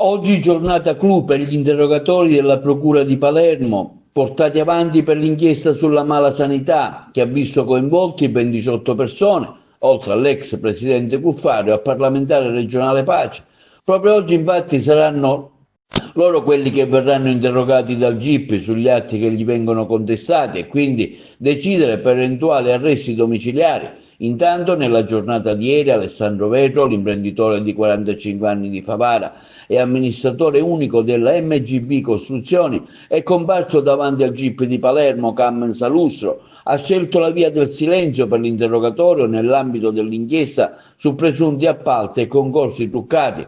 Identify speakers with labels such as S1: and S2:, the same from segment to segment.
S1: Oggi giornata clou per gli interrogatori della Procura di Palermo, portati avanti per l'inchiesta sulla mala sanità, che ha visto coinvolti ben 18 persone, oltre all'ex presidente Cuffaro e al parlamentare regionale Pace. Proprio oggi infatti saranno loro quelli che verranno interrogati dal GIP sugli atti che gli vengono contestati e quindi decidere per eventuali arresti domiciliari. Intanto, nella giornata di ieri, Alessandro Vetro, l'imprenditore di 45 anni di Favara e amministratore unico della MGB Costruzioni, è comparso davanti al GIP di Palermo Carmen Salustro. Ha scelto la via del silenzio per l'interrogatorio nell'ambito dell'inchiesta su presunti appalti e concorsi truccati.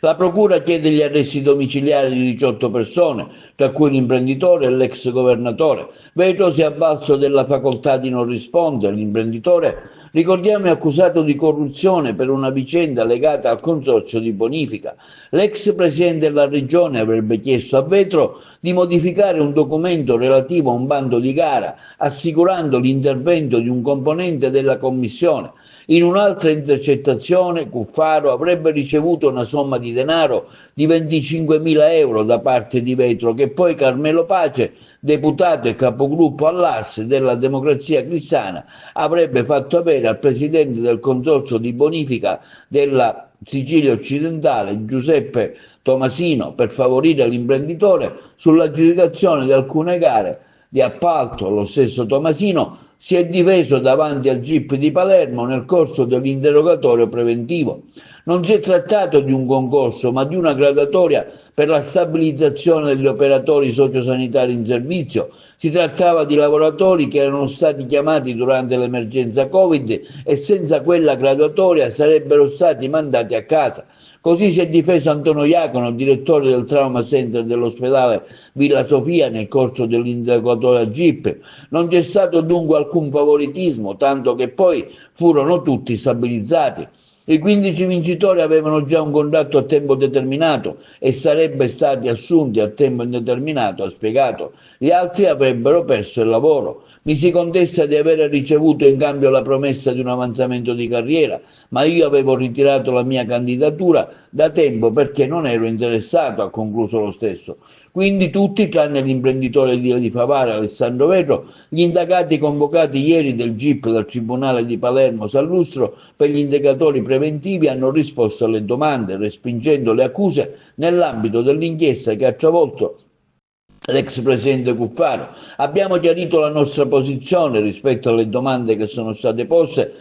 S1: La procura chiede gli arresti domiciliari di 18 persone, tra cui l'imprenditore e l'ex governatore. Vetro si è avvalso della facoltà di non rispondere. L'imprenditore, ricordiamo, è accusato di corruzione per una vicenda legata al consorzio di bonifica. L'ex presidente della regione avrebbe chiesto a Vetro di modificare un documento relativo a un bando di gara, assicurando l'intervento di un componente della commissione. In un'altra intercettazione, Cuffaro avrebbe ricevuto una somma di denaro di 25.000 euro da parte di Vetro, che poi Carmelo Pace, deputato e capogruppo all'Ars della Democrazia Cristiana, avrebbe fatto avere al presidente del consorzio di bonifica della Sicilia occidentale, Giuseppe Tomasino, per favorire l'imprenditore sull'aggiudicazione di alcune gare di appalto. Lo stesso Tomasino si è difeso davanti al GIP di Palermo nel corso dell'interrogatorio preventivo. Non si è trattato di un concorso, ma di una graduatoria per la stabilizzazione degli operatori sociosanitari in servizio. Si trattava di lavoratori che erano stati chiamati durante l'emergenza Covid e senza quella graduatoria sarebbero stati mandati a casa. Così si è difeso Antonio Iacono, direttore del Trauma Center dell'ospedale Villa Sofia, nel corso dell'interrogatorio a GIP. Non c'è stato dunque alcun favoritismo, tanto che poi furono tutti stabilizzati. I 15 vincitori avevano già un contratto a tempo determinato e sarebbero stati assunti a tempo indeterminato, ha spiegato. Gli altri avrebbero perso il lavoro. Mi si contesta di aver ricevuto in cambio la promessa di un avanzamento di carriera, ma io avevo ritirato la mia candidatura da tempo perché non ero interessato, ha concluso lo stesso. Quindi tutti, tranne l'imprenditore di Favara, Alessandro Vetro, gli indagati convocati ieri del GIP dal Tribunale di Palermo Sallustro per gli indicatori preventivi, hanno risposto alle domande, respingendo le accuse nell'ambito dell'inchiesta che ha travolto l'ex presidente Cuffaro. Abbiamo chiarito la nostra posizione rispetto alle domande che sono state poste,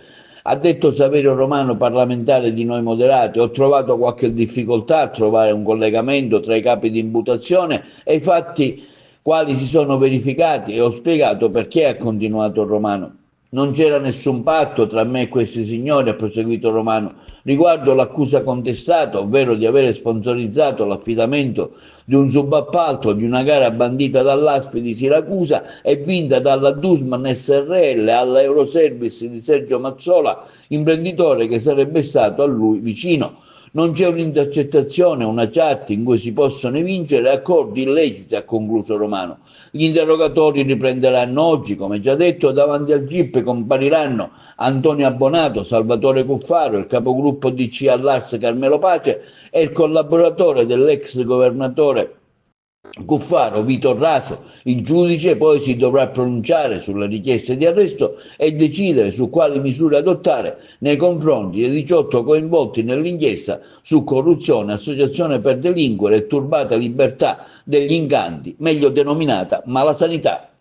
S1: ha detto Saverio Romano, parlamentare di Noi Moderati. Ho trovato qualche difficoltà a trovare un collegamento tra i capi di imputazione e i fatti quali si sono verificati e ho spiegato perché, ha continuato Romano. Non c'era nessun patto tra me e questi signori, ha proseguito Romano, riguardo l'accusa contestata, ovvero di avere sponsorizzato l'affidamento di un subappalto di una gara bandita dall'ASPI di Siracusa e vinta dalla Dusman SRL alla Euroservice di Sergio Mazzola, imprenditore che sarebbe stato a lui vicino. Non c'è un'intercettazione, una chat in cui si possono evincere accordi illeciti, ha concluso Romano. Gli interrogatori riprenderanno oggi, come già detto, davanti al GIP compariranno Antonio Abbonato, Salvatore Cuffaro, il capogruppo DC all'Ars Carmelo Pace e il collaboratore dell'ex governatore Cuffaro, Vito Raso. Il giudice poi si dovrà pronunciare sulle richieste di arresto e decidere su quali misure adottare nei confronti dei 18 coinvolti nell'inchiesta su corruzione, associazione per delinquere e turbata libertà degli incanti, meglio denominata malasanità.